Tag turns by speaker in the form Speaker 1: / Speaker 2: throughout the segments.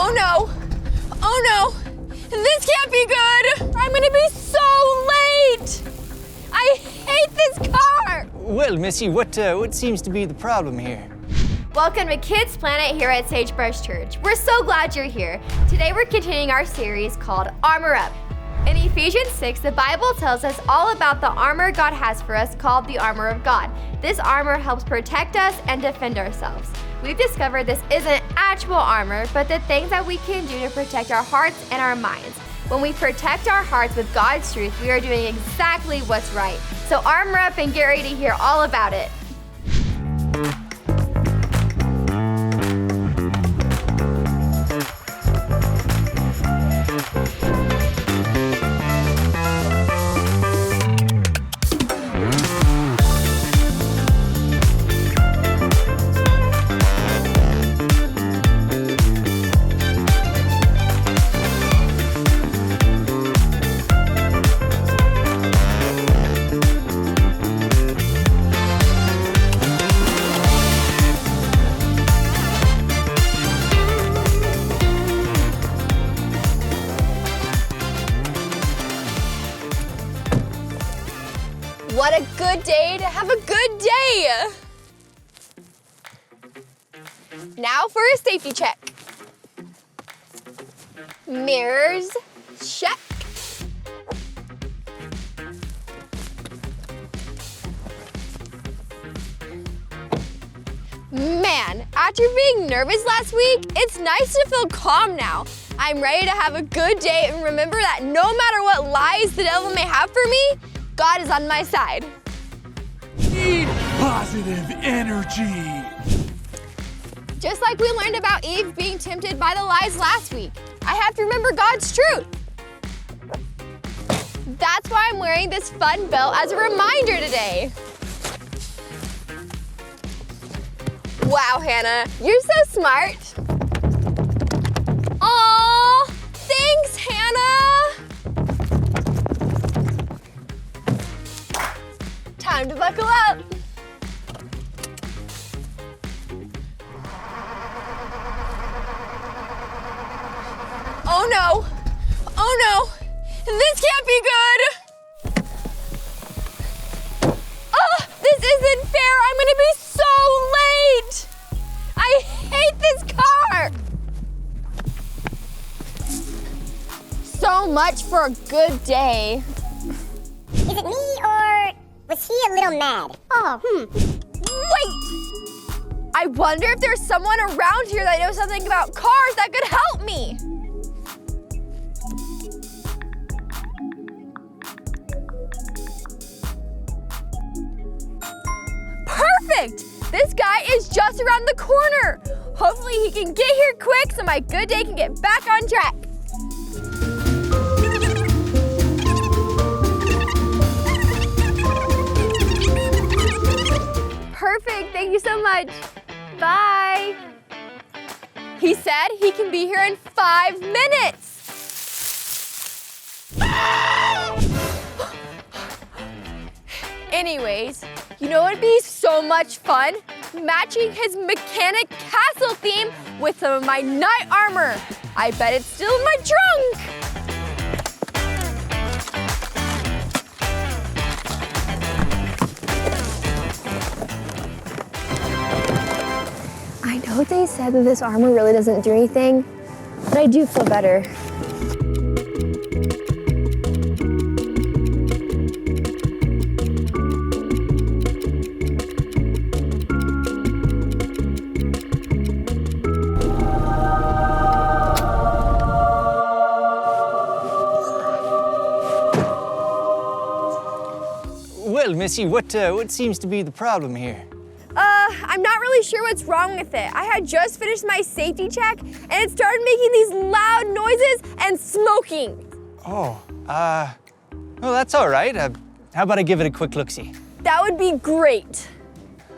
Speaker 1: Oh no! Oh no! This can't be good! I'm gonna be so late! I hate this car!
Speaker 2: Well, Missy, what seems to be the problem here?
Speaker 3: Welcome to Kids Planet here at Sagebrush Church. We're so glad you're here. Today we're continuing our series called Armor Up. In Ephesians 6, the Bible tells us all about the armor God has for us called the armor of God. This armor helps protect us and defend ourselves. We've discovered this isn't actual armor, but the things that we can do to protect our hearts and our minds. When we protect our hearts with God's truth, we are doing exactly what's right. So armor up and get ready to hear all about it.
Speaker 1: What a good day to have a good day! Now for a safety check. Mirrors, check. Man, after being nervous last week, it's nice to feel calm now. I'm ready to have a good day and remember that no matter what lies the devil may have for me, God is on my side.
Speaker 4: Need positive energy.
Speaker 1: Just like we learned about Eve being tempted by the lies last week, I have to remember God's truth. That's why I'm wearing this fun belt as a reminder today. Wow, Hannah, you're so smart. Aw, thanks, Hannah. Time to buckle up. Oh no! Oh no! This can't be good! Oh, this isn't fair! I'm gonna be so late! I hate this car! So much for a good day.
Speaker 5: Is it me, or was he a little mad?
Speaker 1: Wait! I wonder if there's someone around here that knows something about cars that could help me. Perfect! This guy is just around the corner. Hopefully he can get here quick so my good day can get back on track. Perfect, thank you so much. Bye. He said he can be here in 5 minutes. Anyways, you know what'd be so much fun? Matching his mechanic castle theme with some of my night armor. I bet it's still in my trunk. I know they said that this armor really doesn't do anything, but I do feel better.
Speaker 2: Well, Missy, what seems to be the problem here?
Speaker 1: I'm not really sure what's wrong with it. I had just finished my safety check and it started making these loud noises and smoking.
Speaker 2: Oh, well, that's all right. How about I give it a quick look-see?
Speaker 1: That would be great.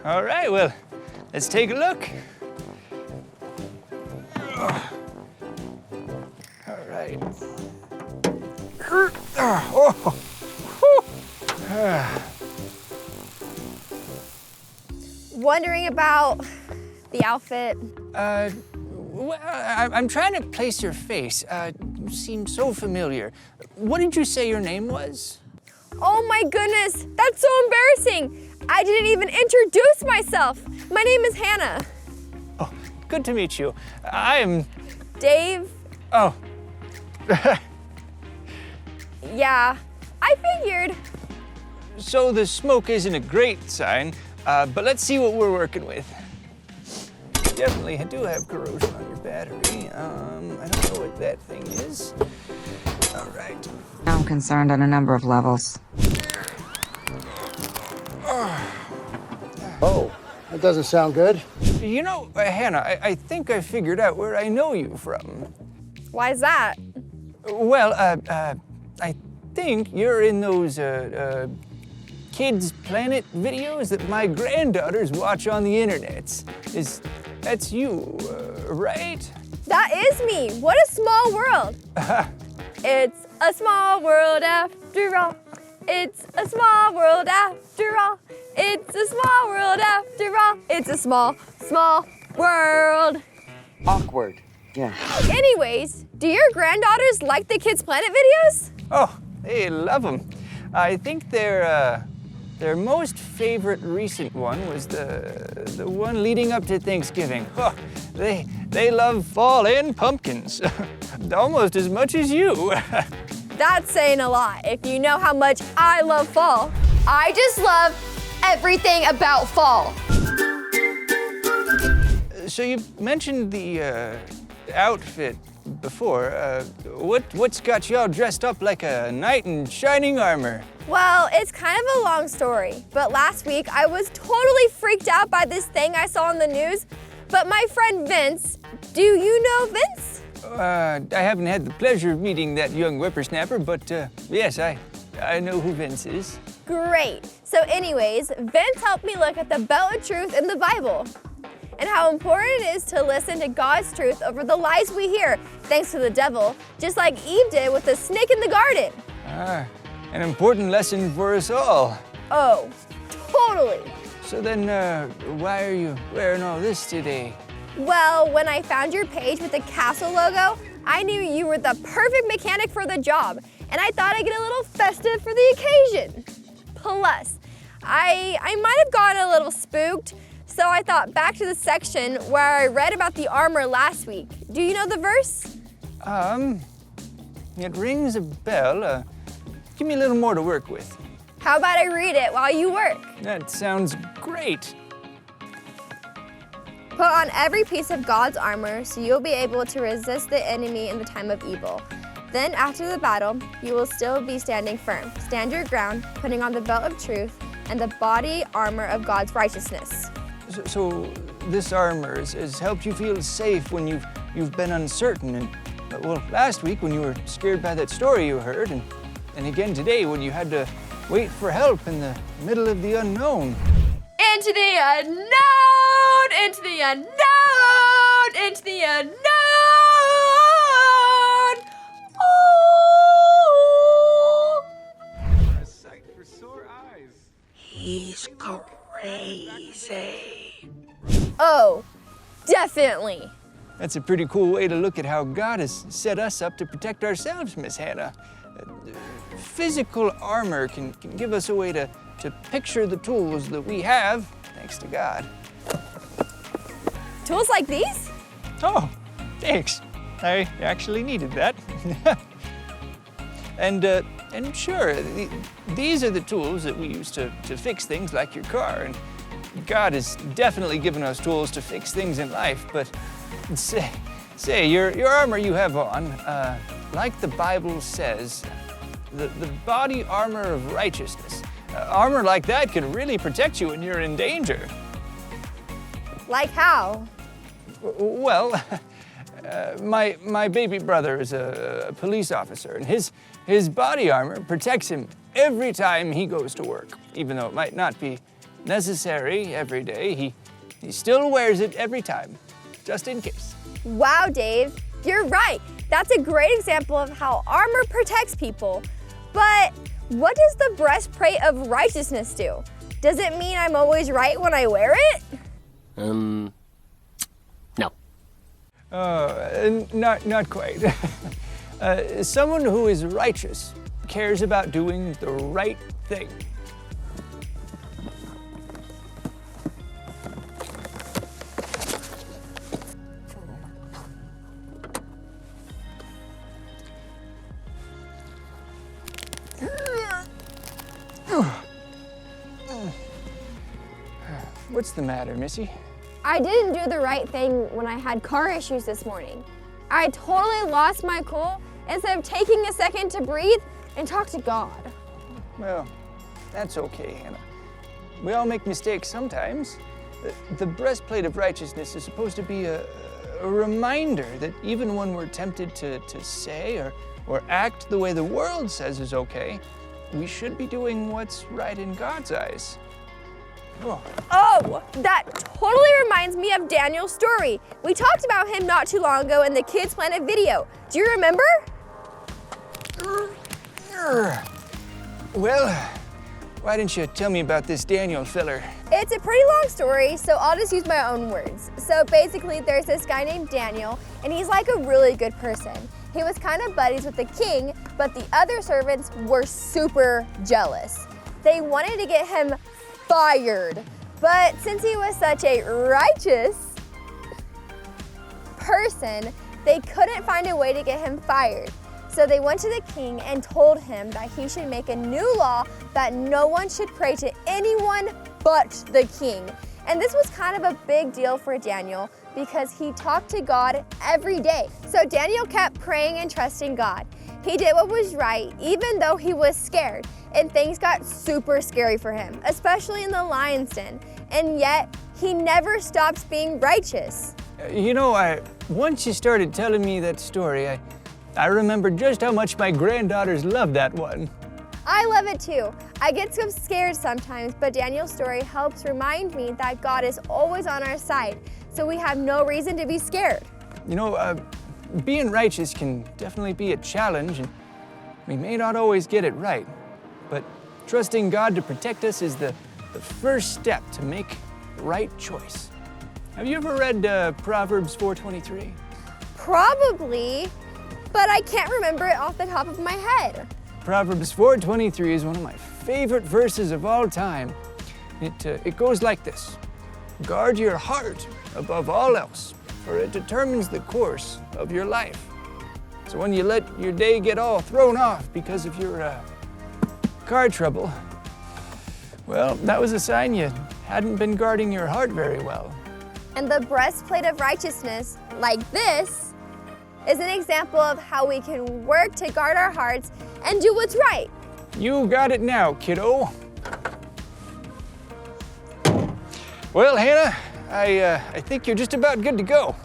Speaker 2: All right, well, let's take a look. All right.
Speaker 1: Wondering about the outfit.
Speaker 2: Well, I'm trying to place your face. You seem so familiar. What did you say your name was?
Speaker 1: Oh my goodness, that's so embarrassing. I didn't even introduce myself. My name is Hannah.
Speaker 2: Oh, good to meet you. I'm...
Speaker 1: Dave?
Speaker 2: Oh.
Speaker 1: Yeah, I figured.
Speaker 2: So the smoke isn't a great sign, but let's see what we're working with. Definitely do have corrosion on your battery. I don't know what that thing is. All right.
Speaker 6: I'm concerned on a number of levels.
Speaker 7: Oh, that doesn't sound good.
Speaker 2: You know, Hannah, I think I figured out where I know you from.
Speaker 1: Why is that?
Speaker 2: Well, I think you're in those, Kids Planet videos that my granddaughters watch on the internet. That's you, right?
Speaker 1: That is me. What a small world. It's a small world after all. It's a small world after all. It's a small world after all. It's a small, small world.
Speaker 6: Awkward. Yeah.
Speaker 1: Anyways, do your granddaughters like the Kids Planet videos?
Speaker 2: Oh, they love them. I think their most favorite recent one was the one leading up to Thanksgiving. Oh, they love fall and pumpkins, almost as much as you.
Speaker 1: That's saying a lot if you know how much I love fall.
Speaker 3: I just love everything about fall.
Speaker 2: So you mentioned the outfit before. What's got y'all dressed up like a knight in shining armor?
Speaker 1: Well, it's kind of a long story, but last week I was totally freaked out by this thing I saw on the news. But my friend Vince, do you know Vince?
Speaker 2: I haven't had the pleasure of meeting that young whippersnapper, but yes, I know who Vince is.
Speaker 1: Great. So anyways, Vince helped me look at the belt of truth in the Bible and how important it is to listen to God's truth over the lies we hear, thanks to the devil, just like Eve did with the snake in the garden.
Speaker 2: An important lesson for us all.
Speaker 1: Oh, totally.
Speaker 2: So then, why are you wearing all this today?
Speaker 1: Well, when I found your page with the castle logo, I knew you were the perfect mechanic for the job, and I thought I'd get a little festive for the occasion. Plus, I might have gotten a little spooked, so I thought back to the section where I read about the armor last week. Do you know the verse?
Speaker 2: It rings a bell. Give me a little more to work with.
Speaker 1: How about I read it while you work?
Speaker 2: That sounds great.
Speaker 1: Put on every piece of God's armor so you'll be able to resist the enemy in the time of evil. Then after the battle, you will still be standing firm. Stand your ground, putting on the belt of truth and the body armor of God's righteousness.
Speaker 2: So this armor has helped you feel safe when you've been uncertain. And well, last week when you were scared by that story you heard, and again today when you had to wait for help in the middle of the unknown.
Speaker 3: Into the unknown, into the unknown, into the unknown. Oh.
Speaker 4: A sight for sore eyes.
Speaker 6: He's crazy.
Speaker 1: Oh, definitely.
Speaker 2: That's a pretty cool way to look at how God has set us up to protect ourselves, Miss Hannah. Physical armor can give us a way to picture the tools that we have, thanks to God.
Speaker 1: Tools like these?
Speaker 2: Oh, thanks. I actually needed that. And sure, these are the tools that we use to fix things like your car. And God has definitely given us tools to fix things in life, but say your armor you have on, like the Bible says, the body armor of righteousness. Armor like that can really protect you when you're in danger.
Speaker 1: Like how?
Speaker 2: Well, my baby brother is a police officer, and his body armor protects him every time he goes to work. Even though it might not be necessary every day, he still wears it every time, just in case.
Speaker 1: Wow, Dave, you're right. That's a great example of how armor protects people. But what does the breastplate of righteousness do? Does it mean I'm always right when I wear it?
Speaker 7: No.
Speaker 2: Not quite. Someone who is righteous cares about doing the right thing. What's the matter, Missy?
Speaker 1: I didn't do the right thing when I had car issues this morning. I totally lost my cool instead of taking a second to breathe and talk to God.
Speaker 2: Well, that's okay, Hannah. We all make mistakes sometimes. The breastplate of righteousness is supposed to be a reminder that even when we're tempted to say or act the way the world says is okay, we should be doing what's right in God's eyes.
Speaker 1: Oh, that totally reminds me of Daniel's story. We talked about him not too long ago in the Kids Planet video. Do you remember?
Speaker 2: Well, why didn't you tell me about this Daniel filler?
Speaker 1: It's a pretty long story, so I'll just use my own words. So basically, there's this guy named Daniel, and he's like a really good person. He was kind of buddies with the king, but the other servants were super jealous. They wanted to get him fired, but since he was such a righteous person, they couldn't find a way to get him fired. So they went to the king and told him that he should make a new law that no one should pray to anyone but the king. And this was kind of a big deal for Daniel because he talked to God every day. So Daniel kept praying and trusting God. He did what was right, even though he was scared, and things got super scary for him, especially in the lion's den. And yet, he never stopped being righteous.
Speaker 2: You know, once you started telling me that story, I remembered just how much my granddaughters love that one.
Speaker 1: I love it too. I get so scared sometimes, but Daniel's story helps remind me that God is always on our side, so we have no reason to be scared.
Speaker 2: You know, being righteous can definitely be a challenge, and we may not always get it right, but trusting God to protect us is the first step to make the right choice. Have you ever read Proverbs 4:23?
Speaker 1: Probably, but I can't remember it off the top of my head.
Speaker 2: Proverbs 4:23 is one of my favorite verses of all time. It goes like this: guard your heart above all else, for it determines the course of your life. So when you let your day get all thrown off because of your car trouble, well, that was a sign you hadn't been guarding your heart very well.
Speaker 1: And the breastplate of righteousness, like this, is an example of how we can work to guard our hearts and do what's right.
Speaker 2: You got it now, kiddo. Well, Hannah, I think you're just about good to go.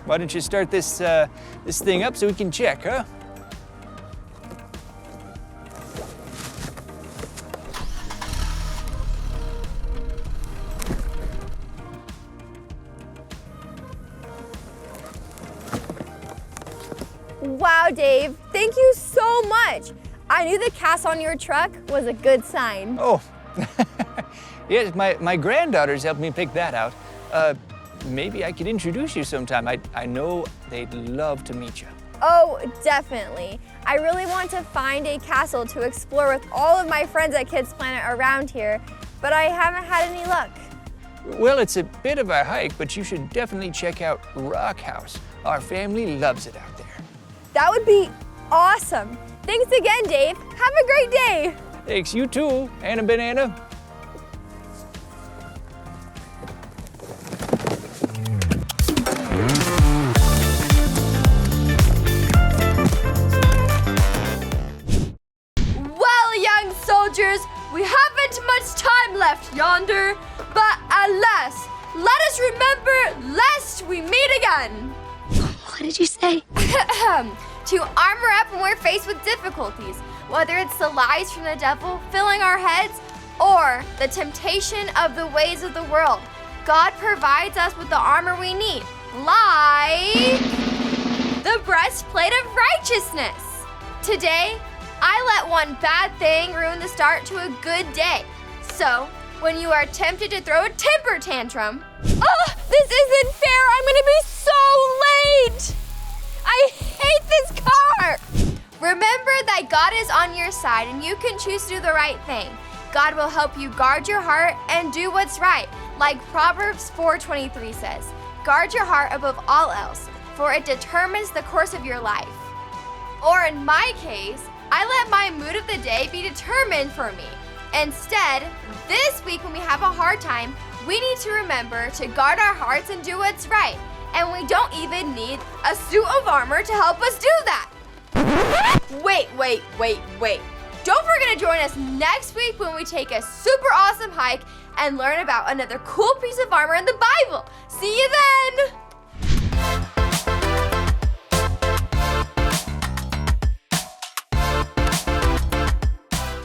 Speaker 2: Why don't you start this thing up so we can check, huh?
Speaker 1: Wow, Dave, thank you so much. I knew the cast on your truck was a good sign.
Speaker 2: Oh, yes, my granddaughters helped me pick that out. Maybe I could introduce you sometime. I know they'd love to meet you.
Speaker 1: Oh, definitely. I really want to find a castle to explore with all of my friends at Kids Planet around here, but I haven't had any luck.
Speaker 2: Well, it's a bit of a hike, but you should definitely check out Rock House. Our family loves it out there.
Speaker 1: That would be awesome. Thanks again, Dave. Have a great day.
Speaker 2: Thanks, you too, Anna Banana.
Speaker 3: Well, young soldiers, we haven't much time left yonder, but alas, let us remember lest we meet again.
Speaker 5: What did you say?
Speaker 3: To armor up when we're faced with difficulties, whether it's the lies from the devil filling our heads or the temptation of the ways of the world. God provides us with the armor we need, like the breastplate of righteousness. Today, I let one bad thing ruin the start to a good day. So, when you are tempted to throw a temper tantrum.
Speaker 1: Oh, this isn't fair. I'm gonna be so late. I hate this car.
Speaker 3: Remember that God is on your side and you can choose to do the right thing. God will help you guard your heart and do what's right. Like Proverbs 4:23 says, guard your heart above all else, for it determines the course of your life. Or in my case, I let my mood of the day be determined for me. Instead, this week when we have a hard time, we need to remember to guard our hearts and do what's right. And we don't even need a suit of armor to help us do that. Wait. Don't forget to join us next week when we take a super awesome hike and learn about another cool piece of armor in the Bible. See you then!